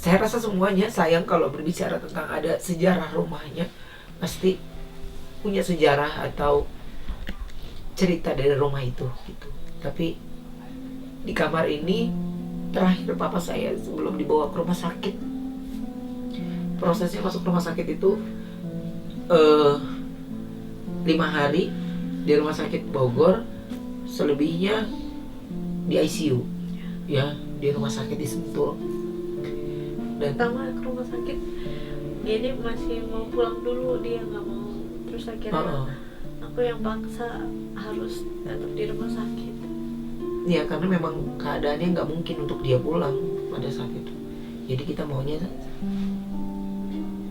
Saya rasa semuanya sayang kalau berbicara tentang ada sejarah rumahnya, pasti punya sejarah atau cerita dari rumah itu gitu. Tapi di kamar ini terakhir papa saya sebelum dibawa ke rumah sakit, prosesnya masuk rumah sakit itu 5 hari di rumah sakit Bogor, selebihnya di ICU ya, di rumah sakit di Sentul. Dan pertama ke rumah sakit dia masih mau pulang dulu, dia nggak mau, terus akhirnya aku yang paksa harus tetap di rumah sakit. Ya karena memang keadaannya nggak mungkin untuk dia pulang pada saat itu. Jadi kita maunya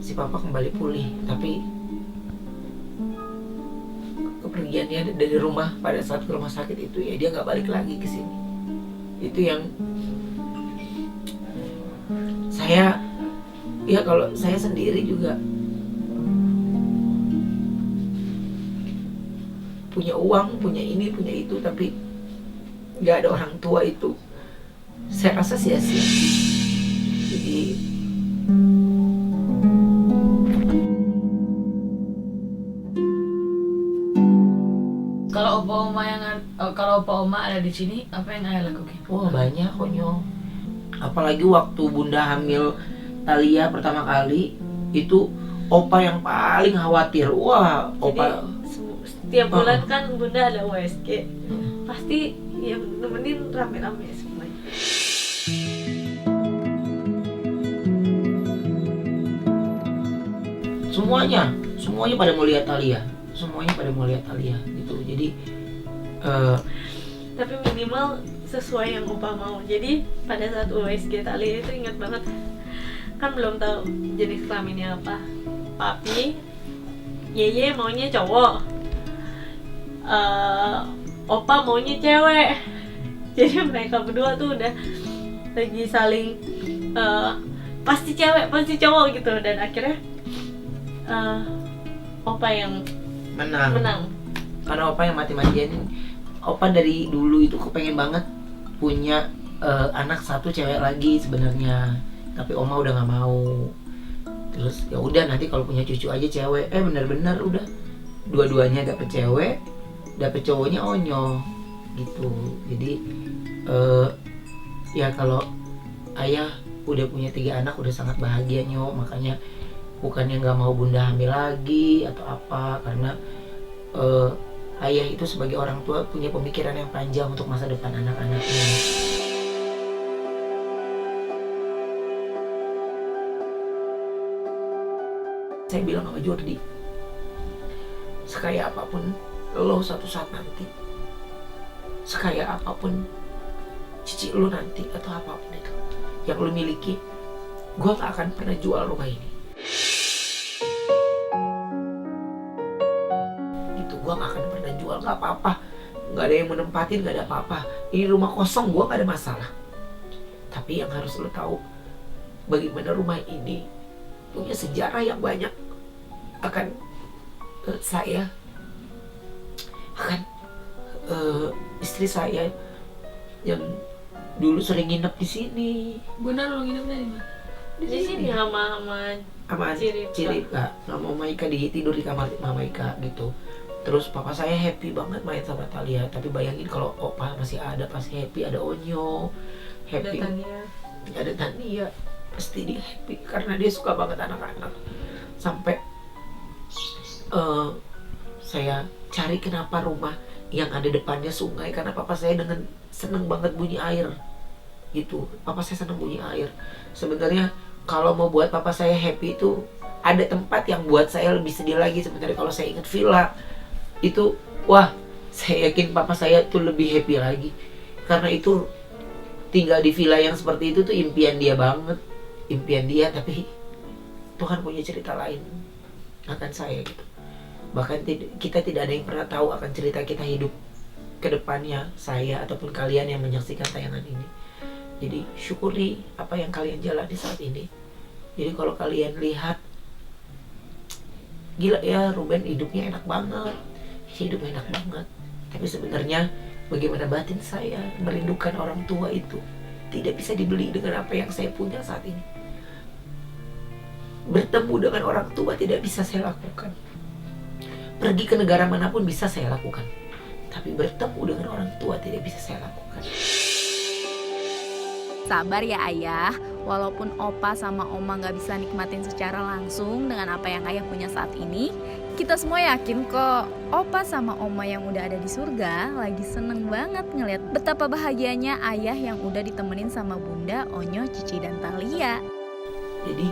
si papa kembali pulih, tapi kepergiannya dari rumah pada saat ke rumah sakit itu ya dia nggak balik lagi ke sini. Itu yang saya, ya kalau saya sendiri juga punya uang, punya ini, punya itu, tapi nggak ada orang tua itu, saya rasa sia-sia. Jadi kalau opa oma ada di sini, apa yang ayah lakukan? wah banyak konyol. Apalagi waktu bunda hamil Thalia pertama kali itu, opa yang paling khawatir. Wah, opa. Jadi setiap bulan kan bunda ada USG, pasti yang nemenin rame-rame semuanya. Semuanya pada mau lihat Thalia, gitu. Jadi Tapi minimal sesuai yang opa mau. Jadi pada saat USG Thalia itu ingat banget, kan belum tahu jenis kelaminnya apa. Papi, Yeye maunya cowok, opa maunya cewek. Jadi mereka berdua tuh udah lagi saling pasti cewek pasti cowok gitu, dan akhirnya opa yang menang. Karena opa yang mati-matian. Opa dari dulu itu kepengen banget punya anak satu cewek lagi sebenarnya, tapi oma udah nggak mau. Terus ya udah, nanti kalau punya cucu aja cewek. Benar-benar udah dua-duanya dapet cewek, dapet cowoknya onyo gitu. Jadi ya kalau ayah udah punya 3 anak udah sangat bahagia nyo. Makanya bukannya nggak mau bunda hamil lagi atau apa, karena ayah itu sebagai orang tua punya pemikiran yang panjang untuk masa depan anak-anaknya. Saya bilang sama Jordi, sekaya apapun lo suatu saat nanti, sekaya apapun cici lo nanti atau apapun itu yang lo miliki, gue gak akan pernah jual rumah ini. Gitu, gue gak akan pernah jual, gak apa-apa, gak ada yang menempatin, gak ada apa-apa. Ini rumah kosong, gue gak ada masalah. Tapi yang harus lo tahu, bagaimana rumah ini punya sejarah yang banyak akan saya, akan istri saya yang dulu sering nginep di sini. Bunda lu nginep dari mana? Di sini sama Ciripka, sama Mama Ika, tidur di kamar Mama Ika gitu. Terus papa saya happy banget main sama Thalia. Tapi bayangin kalau opa masih ada, pasti happy. Ada Onyo, happy. Ada Tania, pasti dia happy karena dia suka banget anak-anak. Sampai saya cari kenapa rumah yang ada depannya sungai, karena papa saya seneng banget bunyi air gitu. Papa saya seneng bunyi air. Sebenarnya kalau mau buat papa saya happy itu ada tempat yang buat saya lebih sedih lagi. Sebenarnya kalau saya ingat villa itu, wah, saya yakin papa saya tuh lebih happy lagi, karena itu tinggal di villa yang seperti itu tuh impian dia banget, impian dia. Tapi Tuhan punya cerita lain akan saya gitu. Bahkan kita tidak ada yang pernah tahu akan cerita kita hidup ke depannya, saya ataupun kalian yang menyaksikan tayangan ini. Jadi syukuri apa yang kalian jalani saat ini. Jadi kalau kalian lihat, gila ya, Ruben hidupnya enak banget, hidupnya enak banget. Tapi sebenarnya bagaimana batin saya merindukan orang tua itu tidak bisa dibeli dengan apa yang saya punya saat ini. Bertemu dengan orang tua tidak bisa saya lakukan. Pergi ke negara manapun bisa saya lakukan. Tapi bertemu dengan orang tua tidak bisa saya lakukan. Sabar ya ayah, walaupun opa sama oma gak bisa nikmatin secara langsung dengan apa yang ayah punya saat ini, kita semua yakin kok opa sama oma yang udah ada di surga lagi seneng banget ngeliat betapa bahagianya ayah yang udah ditemenin sama bunda, Onyo, Cici, dan Thalia. Jadi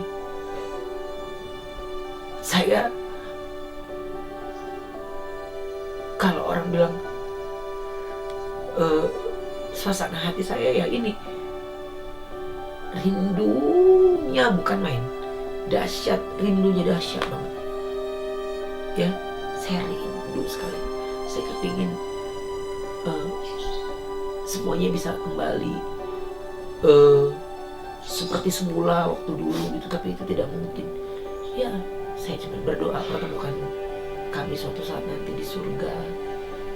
saya, kalau orang bilang suasana hati saya ya ini, rindunya bukan main, dahsyat, rindunya dahsyat banget. Ya, saya rindu sekali. Saya kepingin semuanya bisa kembali seperti semula waktu dulu gitu, tapi itu tidak mungkin. Ya, saya cuma berdoa pertemukan kami suatu saat nanti di surga,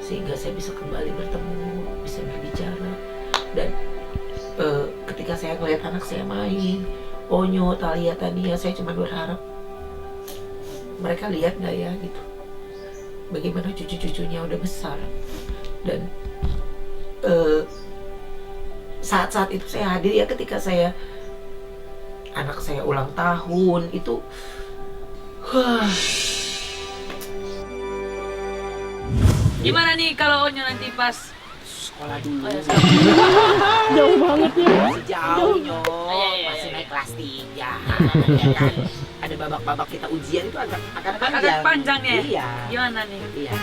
sehingga saya bisa kembali bertemu, bisa berbicara. Dan ketika saya melihat anak saya main, Onyo, Thalia, Tania, saya cuma berharap mereka lihat gak ya gitu, bagaimana cucu-cucunya udah besar. Dan saat-saat itu saya hadir ya, ketika anak saya ulang tahun itu, Gimana nih kalau Onyo nanti pas sekolah dulu. jauh banget ya? Masih jauh Nyo, Iya. masih naik kelas 3 ya kan? Ada babak-babak kita ujian itu agak Agak panjang ya? Iya. Gimana nih? Iya.